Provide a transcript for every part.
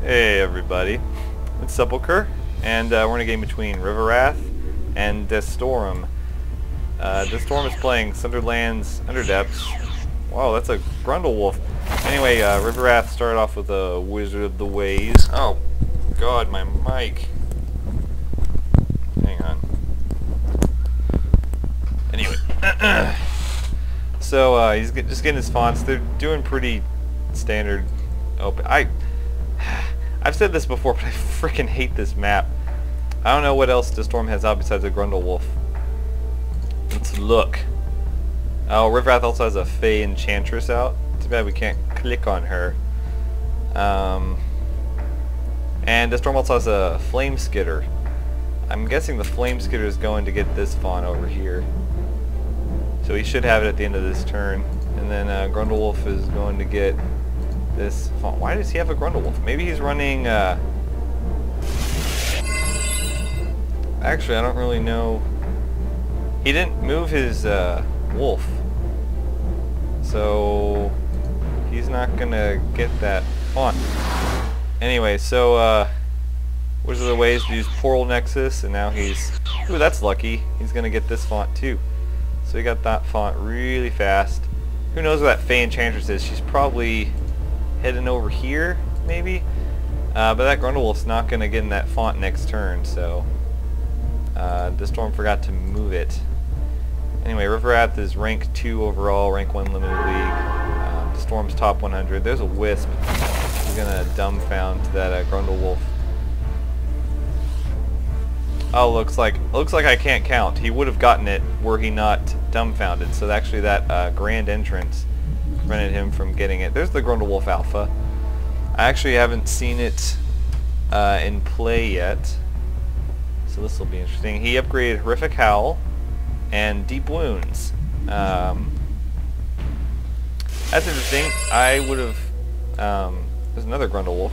Hey everybody, it's Sepulcher, and we're in a game between Riverrath and Destorum. Destorum is playing Sunderland's Underdepths. Wow, that's a Grundlewolf. Anyway, Riverrath started off with a Wizard of the Ways. Oh, God, my mic. Hang on. Anyway, so he's just getting his fonts. They're doing pretty standard open. I've said this before, but I freaking hate this map. I don't know what else Destorum has out besides a Grundlewolf. Let's look. Oh, Riverrath also has a Fey Enchantress out. Too bad we can't click on her. And Destorum also has a Flame Skitter. I'm guessing the Flame Skitter is going to get this font over here. So he should have it at the end of this turn. And then Grundlewolf is going to get this font. Why does he have a Grundlewolf? Maybe he's running actually, I don't really know. He didn't move his wolf, so he's not gonna get that font. Anyway, so Wizard of the Ways to use Portal Nexus, and now he's, ooh, that's lucky, he's gonna get this font too. So he got that font really fast. Who knows where that Fey Enchantress is? She's probably heading over here, maybe? But that Grundlewolf's not going to get in that font next turn, so Destorum forgot to move it. Anyway, Riverrath is rank 2 overall, rank 1 limited league. Destorum's top 100. There's a Wisp. He's going to dumbfound that Grundlewolf. Oh, looks like I can't count. He would have gotten it were he not dumbfounded. So actually that Grand Entrance prevented him from getting it. There's the Grundlewolf Alpha. I actually haven't seen it in play yet, so this will be interesting. He upgraded Horrific Howl and Deep Wounds. That's interesting. I would have... there's another Grundlewolf.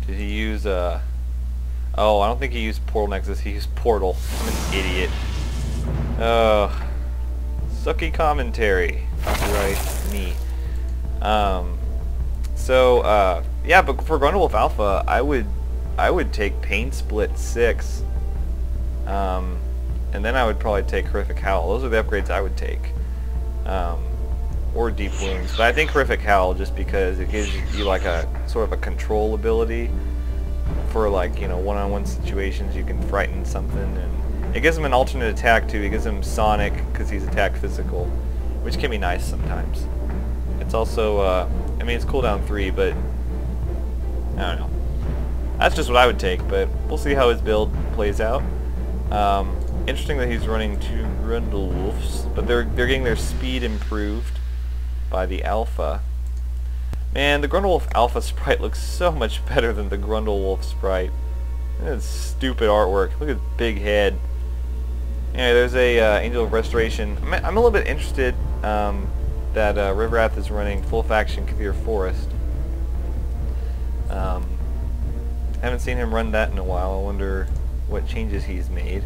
Did he use... Oh, I don't think he used Portal Nexus. He used Portal. I'm an idiot. Oh... Sucky commentary. Copyright me. Yeah, but for Grundlewolf Alpha, I would take Pain Split 6. And then I would probably take Horrific Howl. Those are the upgrades I would take. Or Deep Wounds. But I think Horrific Howl just because it gives you like a sort of a control ability for, like, you know, one-on-one situations. You can frighten something, and it gives him an alternate attack too. It gives him Sonic because he's attack physical, which can be nice sometimes. It's also, I mean, it's cooldown 3, but I don't know. That's just what I would take, but we'll see how his build plays out. Interesting that he's running 2 Grundlewolves, but they're getting their speed improved by the Alpha. Man, the Grundlewolf Alpha sprite looks so much better than the Grundlewolf sprite. That's stupid artwork. Look at his big head. Anyway, there's a Angel of Restoration. I'm a little bit interested that Riverrath is running full faction Clear Forest. Haven't seen him run that in a while. I wonder what changes he's made.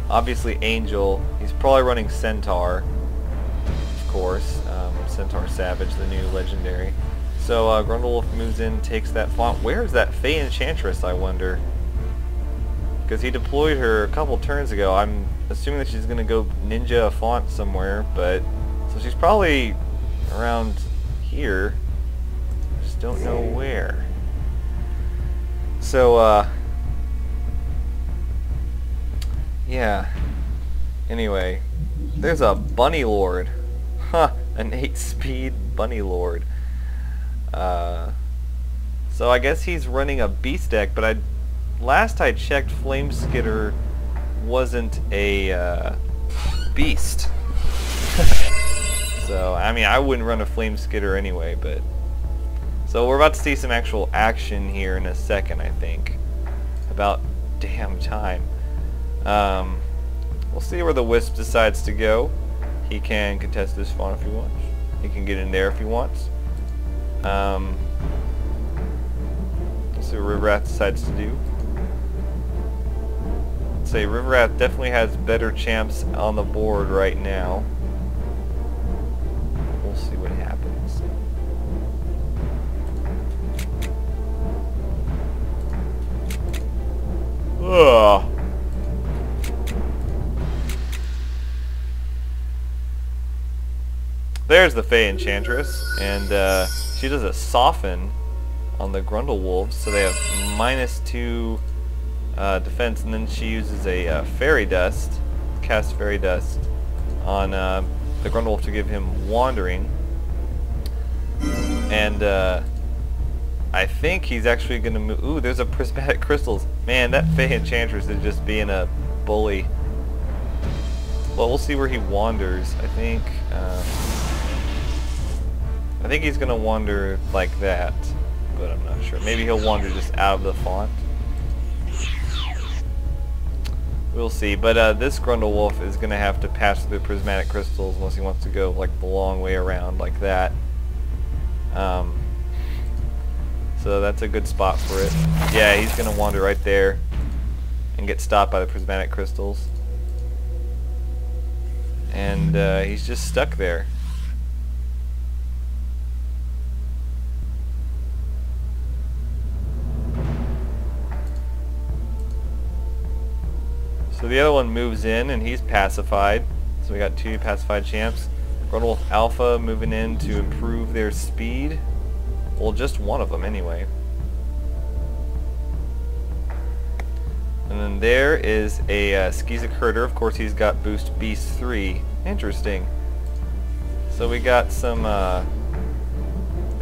Obviously Angel. He's probably running Centaur, of course. Centaur Savage, the new legendary. So Grundlewolf moves in, takes that font. Where is that Fey Enchantress, I wonder? Because he deployed her a couple turns ago. I'm assuming that she's going to go ninja a font somewhere, but... So she's probably around here. Just don't know where. So, yeah. Anyway, there's a Bunny Lord. Huh, an 8-speed Bunny Lord. So I guess he's running a beast deck, but last I checked, Flame Skitter wasn't a beast. So, I mean, I wouldn't run a Flame Skitter anyway, but... So we're about to see some actual action here in a second, I think. About damn time. We'll see where the Wisp decides to go. He can contest this font if he wants. He can get in there if he wants. We'll see what Riverrath decides to do. I'd say Riverrath definitely has better champs on the board right now. We'll see what happens. there's the Fey Enchantress, and she does a soften on the Grundle Wolves, so they have -2 defense, and then she uses a Fairy Dust, cast Fairy Dust on the Grundle Wolf to give him Wandering, and I think he's actually going to move. Ooh, there's a Prismatic Crystals. Man, that Fey Enchantress is just being a bully. Well, we'll see where he wanders. I think he's going to wander like that, but I'm not sure. Maybe he'll wander just out of the font. We'll see. But this Grundle Wolf is going to have to pass through the Prismatic Crystals unless he wants to go like the long way around like that. So that's a good spot for it. Yeah, he's going to wander right there and get stopped by the Prismatic Crystals. And he's just stuck there. So the other one moves in and he's pacified. So we got 2 pacified champs. Grundle Alpha moving in to improve their speed. Well, just one of them anyway. And then there is a Skizik Herder. Of course, he's got boost Beast 3. Interesting. So we got some.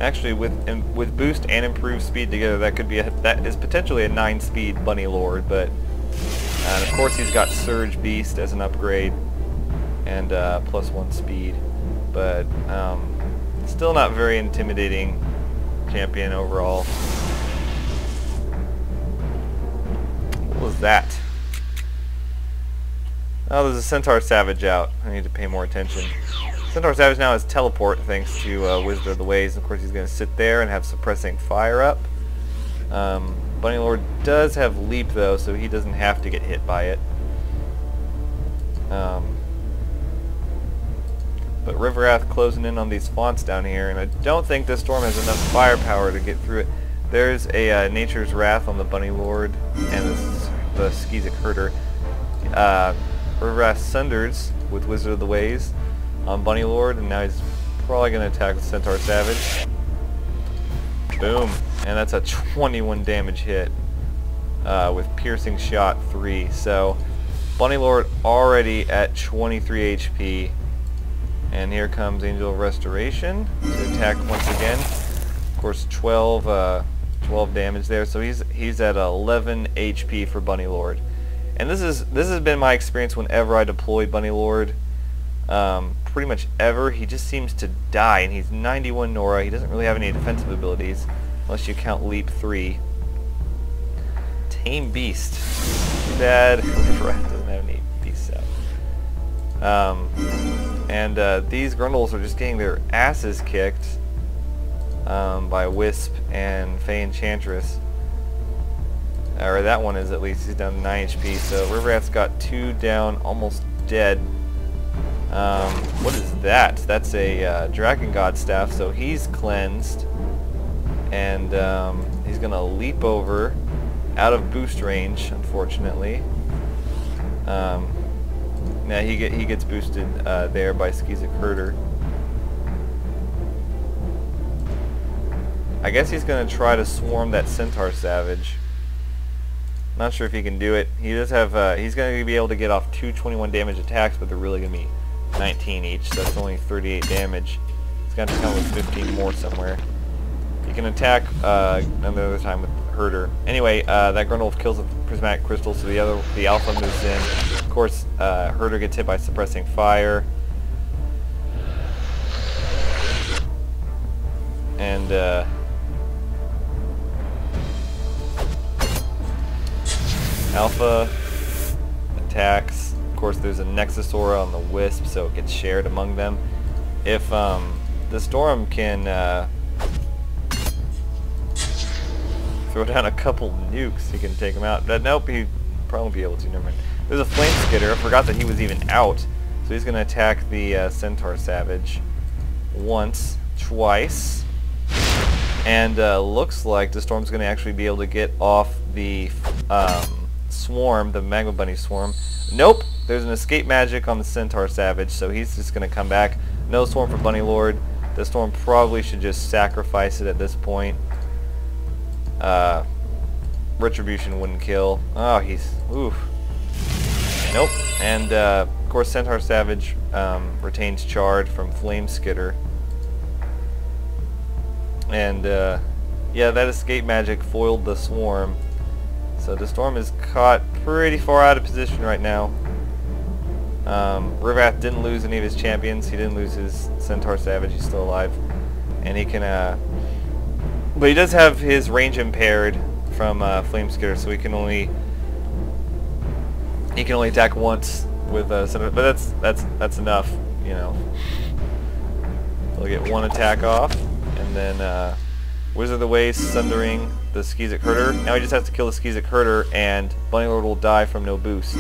Actually, with boost and improved speed together, that is potentially a 9-speed Bunny Lord. But and of course, he's got Surge Beast as an upgrade and +1 speed. But still not very intimidating champion overall. What was that? Oh, there's a Centaur Savage out. I need to pay more attention. Centaur Savage now has Teleport thanks to Wizard of the Ways. Of course, he's going to sit there and have Suppressing Fire up. Bunny Lord does have Leap though, so he doesn't have to get hit by it. But Riverrath closing in on these fonts down here, and I don't think this storm has enough firepower to get through it. There's a Nature's Wrath on the Bunny Lord and the Skizik Herder. Riverrath Sunders with Wizard of the Ways on Bunny Lord, and now he's probably going to attack the Centaur Savage. Boom. And that's a 21 damage hit with Piercing Shot 3. So Bunny Lord already at 23 HP. And here comes Angel of Restoration to attack once again. Of course, 12 damage there. So he's at 11 HP for Bunny Lord. And this has been my experience whenever I deploy Bunny Lord. Pretty much ever, he just seems to die, and he's 91 Nora. He doesn't really have any defensive abilities unless you count Leap 3. Tame Beast. Too bad Riverrath doesn't have any beasts out. And these Grundles are just getting their asses kicked by Wisp and Fey Enchantress. Or that one is at least. He's down to 9 HP. So Riverrath's got 2 down, almost dead. What is that? That's a Dragon God Staff. So he's cleansed. And he's going to leap over out of boost range, unfortunately. Now he gets boosted there by Skizik Herder. I guess he's going to try to swarm that Centaur Savage. Not sure if he can do it. He does have. He's going to be able to get off 2 21 damage attacks, but they're really going to be 19 each. So that's only 38 damage. He's going to come with 15 more somewhere. You can attack another time with Herder. Anyway, that Grundle kills the Prismatic Crystal, so the Alpha moves in. Of course, Herder gets hit by Suppressing Fire. And Alpha attacks. Of course, there's a Nexus Aura on the Wisp, so it gets shared among them. If this Dorum can throw down a couple nukes, he can take him out. But nope, he probably won't be able to. Never mind. There's a Flame Skitter. I forgot that he was even out. So he's going to attack the Centaur Savage once, twice. And looks like the Storm's going to actually be able to get off the Swarm, the Magma Bunny Swarm. Nope, there's an Escape Magic on the Centaur Savage, so he's just going to come back. No Storm for Bunny Lord. The Storm probably should just sacrifice it at this point. Retribution wouldn't kill. Oh, he's... oof. Nope. And, of course, Centaur Savage retains Charge from Flame Skitter. And, yeah, that escape magic foiled the Swarm. So the Storm is caught pretty far out of position right now. Ryvirath didn't lose any of his champions. He didn't lose his Centaur Savage. He's still alive. And he can, but he does have his range impaired from Flame Skitter, so he can only attack once with Centaur. But that's enough, you know. He'll get one attack off, and then Wizard of the Waste sundering the Skeezic Herder. Now he just has to kill the Skeezic Herder, and Bunny Lord will die from no boost.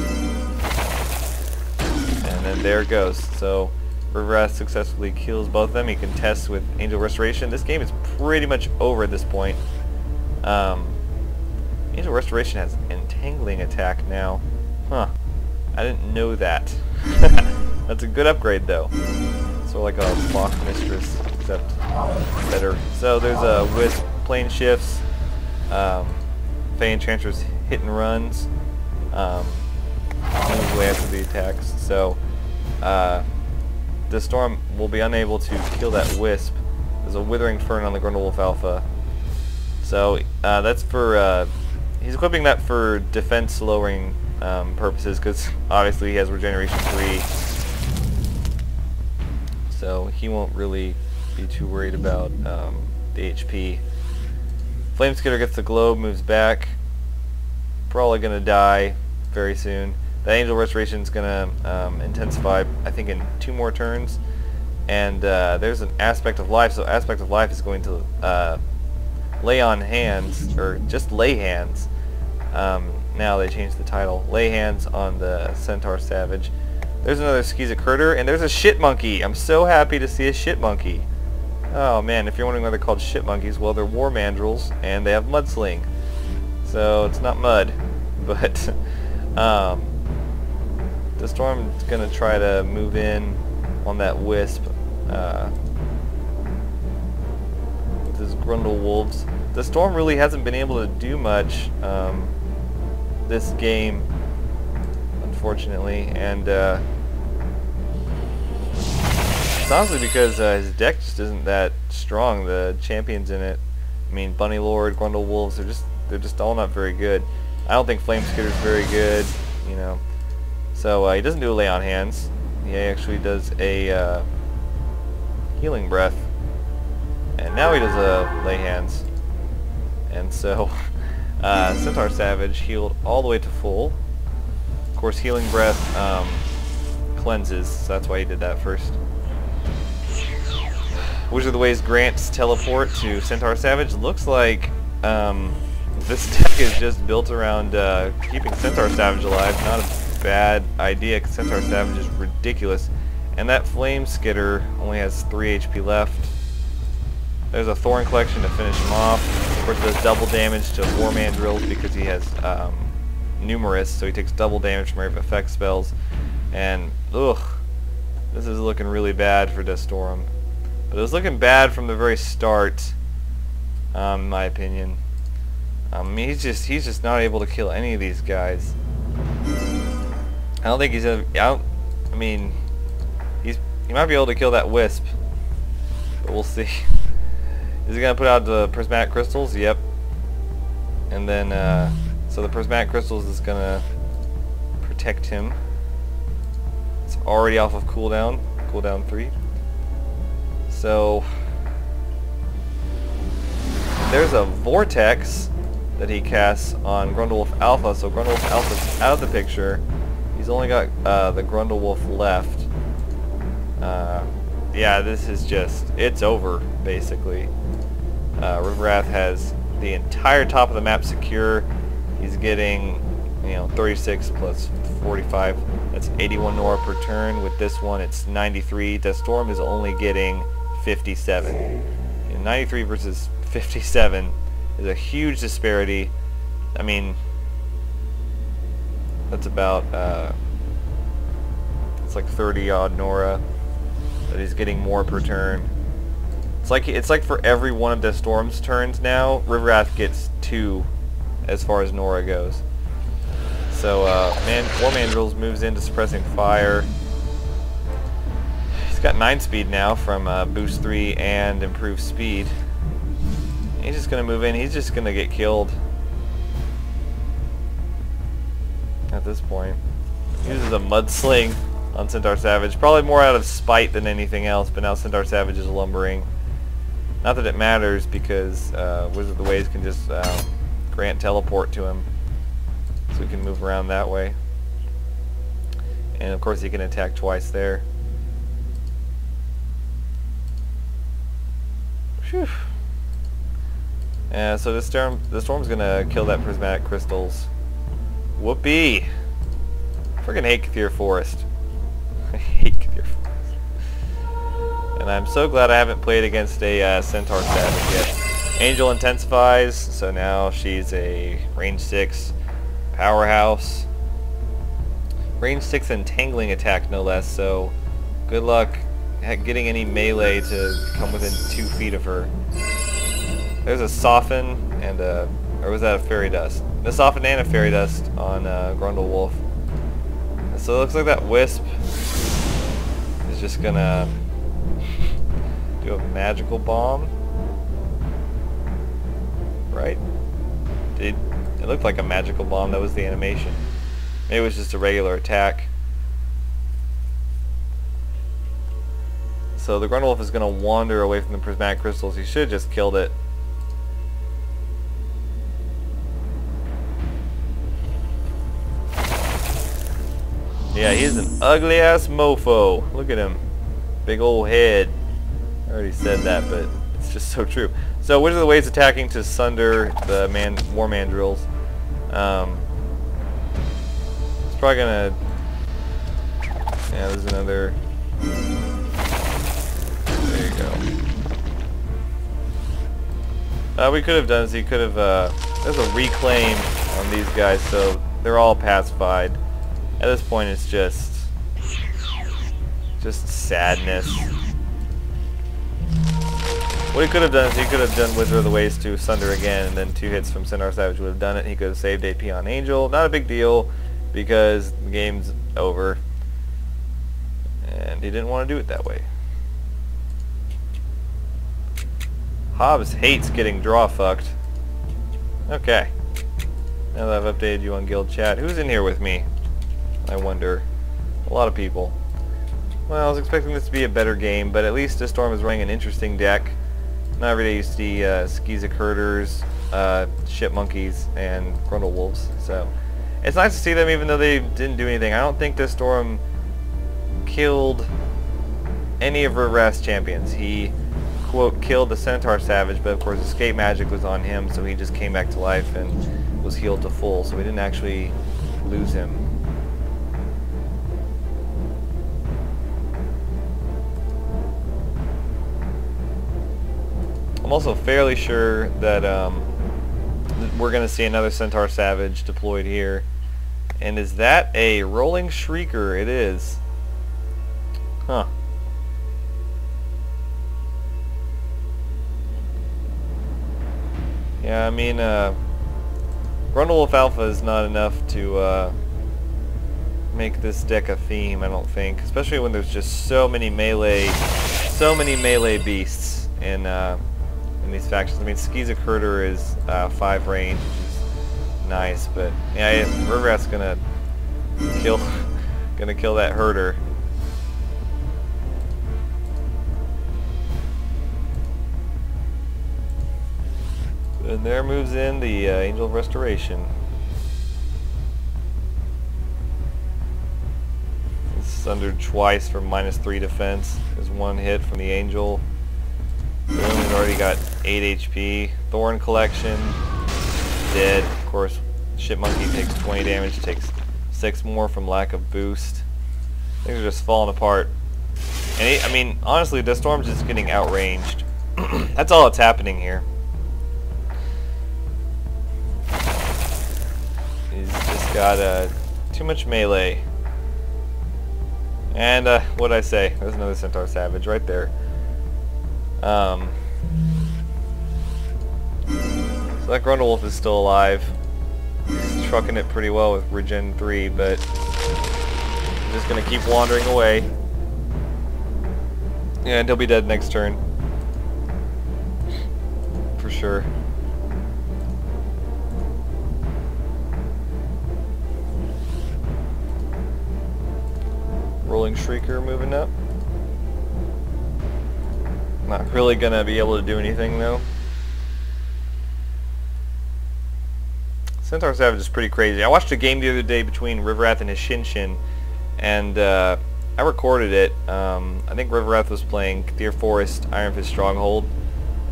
And then there it goes. So Riverrath successfully kills both of them. He contests with Angel Restoration. This game is pretty much over at this point. Angel Restoration has Entangling attack now. Huh. I didn't know that. That's a good upgrade though. So like a Lock Mistress, except better. So there's a Wisp, Plane Shifts, Fey Enchanters hit and runs. Moves away after the attacks. So the Storm will be unable to kill that Wisp. There's a Withering Fern on the Grundlewolf Alpha. So that's for he's equipping that for defense lowering purposes, because obviously he has Regeneration 3. So he won't really be too worried about the HP. Flame Skitter gets the globe, moves back. Probably gonna die very soon. The Angel Restoration is gonna intensify, I think, in 2 more turns. And there's an Aspect of Life, so Aspect of Life is going to lay on hands, or just lay hands. Now they changed the title. Lay hands on the Centaur Savage. There's another Skeezic Herder, and there's a Shit Monkey. I'm so happy to see a Shit Monkey. Oh man, if you're wondering why they're called Shit Monkeys, well, they're War Mandrills, and they have Mudsling. So it's not mud, but the Storm is going to try to move in on that Wisp with his Grundle Wolves. The Storm really hasn't been able to do much this game, unfortunately, and it's honestly because his deck just isn't that strong. The champions in it, I mean, Bunny Lord, Grundle Wolves, they're just all not very good. I don't think Flame Skitter's very good, you know. So he doesn't do a Lay on Hands. He actually does a Healing Breath, and now he does a Lay Hands. And so Centaur Savage healed all the way to full. Of course, Healing Breath cleanses, so that's why he did that first. Wizard of the Waste grants teleport to Centaur Savage. Looks like this deck is just built around keeping Centaur Savage alive. Not a bad idea, because Centaur Savage is ridiculous. And that Flame Skitter only has 3 HP left. There's a Thorn Collection to finish him off. Of course, it does double damage to War Mandrills because he has Numerous, so he takes double damage from every effect spells. And, ugh, this is looking really bad for destorum. But it was looking bad from the very start, in my opinion. I mean, he's just not able to kill any of these guys. I don't think he's I mean, he might be able to kill that Wisp, but we'll see. Is he gonna put out the Prismatic Crystals? Yep. And then, so the Prismatic Crystals is gonna protect him. It's already off of cooldown 3. So there's a Vortex that he casts on Grundlewolf Alpha, so Grundlewolf Alpha's out of the picture. He's only got the Grundlewolf left. Yeah, this is just, it's over, basically. Riverrath has the entire top of the map secure. He's getting, 36 plus 45. That's 81 Nora per turn. With this one, it's 93. destorum is only getting 57. 93 versus 57 is a huge disparity. I mean, that's about, it's like 30 odd Nora but he's getting more per turn. It's like for every one of Destorum's turns now, Riverrath gets 2 as far as Nora goes. So War Mandrills moves into suppressing fire. He's got 9 speed now from boost 3 and improved speed. He's just gonna move in. He's just gonna get killed at this point. He uses a Mudsling on Centaur Savage, probably more out of spite than anything else. But now Centaur Savage is lumbering. Not that it matters, because Wizard of the Ways can just grant teleport to him, so he can move around that way. And of course he can attack twice there. Phew. So this storm's gonna kill that prismatic crystals. Whoopee! Friggin' hate Cthulhu Forest. I hate Cthulhu Forest. And I'm so glad I haven't played against a Centaur Savage yet. Angel intensifies, so now she's a range 6 powerhouse. Range 6 entangling attack, no less, so good luck getting any melee to come within 2 feet of her. There's a Soften and a... or was that a Fairy Dust? A Soften and a Fairy Dust on Grundlewolf. So it looks like that Wisp is just gonna do a magical bomb. Right? It looked like a magical bomb. That was the animation. Maybe it was just a regular attack. So the Grundlewolf is gonna wander away from the prismatic crystals. He should have just killed it. Yeah, he's an ugly ass mofo. Look at him. Big old head. I already said that, but it's just so true. So Wizard of the Ways attacking to sunder the War Mandrills. It's probably gonna... yeah, there's another... there you go. We could have done is he could have... there's a reclaim on these guys, so they're all pacified. At this point it's just sadness. What he could have done is he could have done Wizard of the Ways to sunder again, and then 2 hits from Centaur Savage would have done it. He could have saved AP on Angel. Not a big deal, because the game's over. And he didn't want to do it that way. Hobbs hates getting draw fucked. Okay. Now that I've updated you on Guild Chat, who's in here with me? I wonder. A lot of people. Well, I was expecting this to be a better game, but at least Destorum is running an interesting deck. Not every day you see Skeezic Herders, Ship Monkeys, and Grundlewolves. So it's nice to see them even though they didn't do anything. I don't think Destorum killed any of Riverrath's champions. He, quote, killed the Centaur Savage, but of course escape magic was on him, so he just came back to life and was healed to full, so we didn't actually lose him. I'm also fairly sure that we're going to see another Centaur Savage deployed here. And is that a Rolling Shrieker? It is. Huh. Yeah, I mean, Grundlewolf Alpha is not enough to make this deck a theme, I don't think. Especially when there's just so many melee beasts in these factions. I mean, Skeezic Herder is 5 range, which is nice, but yeah, Riverrath's gonna kill that herder. And there moves in the Angel of Restoration. It's sundered twice for -3 defense. There's 1 hit from the Angel. Dorum has already got 8 HP. Thorn Collection, dead. Of course, Ship Monkey takes 20 damage, takes 6 more from lack of boost. Things are just falling apart. And I mean, honestly, Destorum's just getting outranged. That's all that's happening here. He's just got too much melee. And what'd I say? There's another Centaur Savage right there. So that Grundlewolf is still alive. He's trucking it pretty well with Regen 3, but he's just gonna keep wandering away. Yeah, and he'll be dead next turn. For sure. Rolling Shrieker moving up. Not really gonna be able to do anything though. Centaur Savage is pretty crazy. I watched a game the other day between Riverrath and his Shinshin, and I recorded it. I think Riverrath was playing Cthir Forest, Iron Fist Stronghold.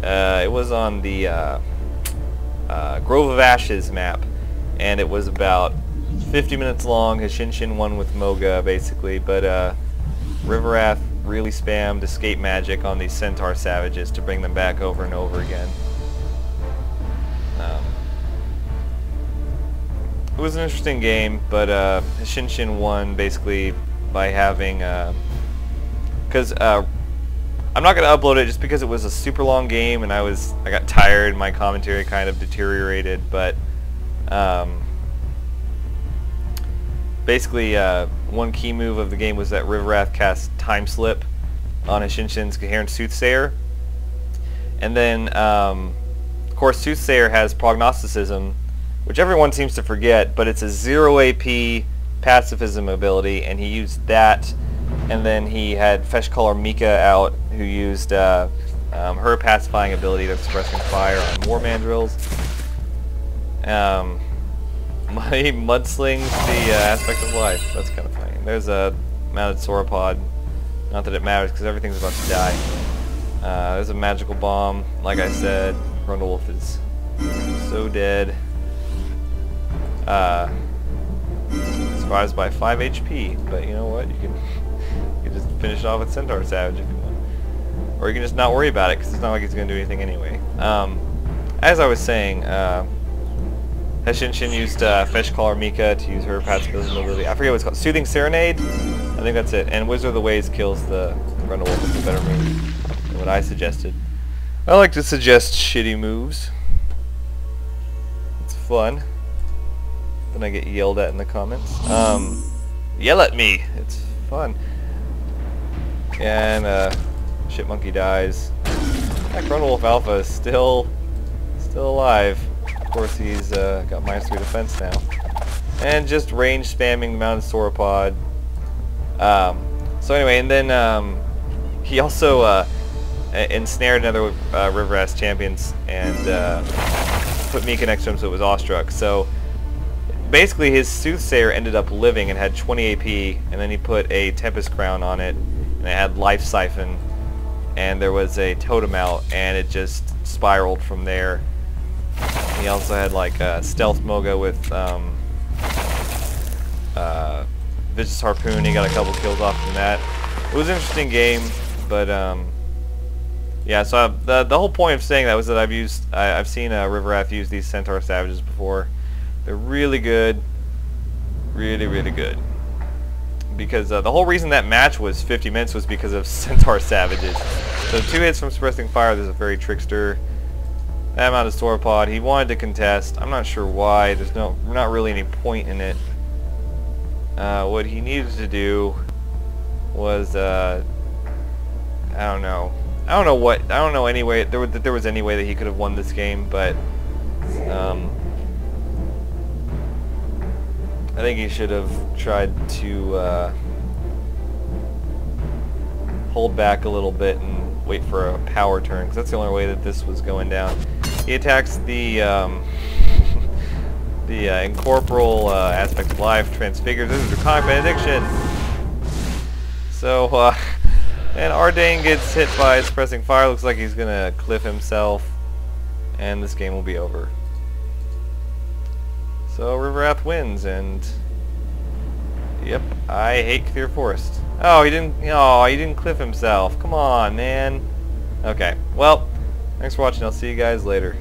It was on the Grove of Ashes map, and it was about 50 minutes long. His Shinshin won with Moga, basically, but Riverrath really spammed escape magic on these Centaur Savages to bring them back over and over again. It was an interesting game, but Shinshin won basically by having, because I'm not going to upload it just because it was a super long game and I got tired, my commentary kind of deteriorated, but basically one key move of the game was that Riverrath cast Time Slip on his Shinshin's Coherent Soothsayer, and then of course Soothsayer has Prognosticism, which everyone seems to forget, but it's a 0 AP pacifism ability, and he used that, and then he had Feshcaller Mika out, who used her pacifying ability to suppressing fire on War Mandrills. My Mudsling's the aspect of life. That's kind of funny. There's a mounted sauropod. Not that it matters, because everything's about to die. There's a magical bomb. Like I said, Grundlewolf is so dead. Survives by 5 HP, but you know what? You can just finish it off with Centaur Savage if you want. Or you can just not worry about it, because it's not like he's going to do anything anyway. As I was saying, Shinshin used Feshcaller Mika to use her pacifism ability. I forget what it's called. Soothing Serenade? I think that's it. And Wizard of the Ways kills the Grundlewolf with a better move than what I suggested. I like to suggest shitty moves. It's fun. Then I get yelled at in the comments. Yell at me! It's fun. And Shit Monkey dies. That Grundlewolf Alpha is still alive. Of course he's got -3 defense now. And just range spamming the mounted sauropod. So anyway, and then he also ensnared another Riverrath champions and put Mika next to him so it was awestruck. So basically his Soothsayer ended up living and had 20 AP, and then he put a Tempest Crown on it, and it had Life Siphon, and there was a Totem out, and it just spiraled from there. He also had like Stealth Moga with Vicious Harpoon. He got a couple kills off from that. It was an interesting game, but yeah. So the whole point of saying that was that I've seen Riverrath use these Centaur Savages before. They're really good, really good. Because the whole reason that match was 50 minutes was because of Centaur Savages. So 2 hits from Suppressing Fire. There's a Fairy Trickster. That mounted sauropod. He wanted to contest. I'm not sure why. There's not really any point in it. What he needed to do was I don't know any way that there was any way that he could have won this game, but I think he should have tried to hold back a little bit and wait for a power turn, because that's the only way that this was going down. He attacks the incorporeal aspect of life, transfigures. This is Draconic Benediction. So, and Ardane gets hit by Suppressing Fire. Looks like he's gonna cliff himself, and this game will be over. So Riverrath wins, and yep, I hate Cthir Forest. Oh, he didn't cliff himself. Come on, man. Okay, well, thanks for watching. I'll see you guys later.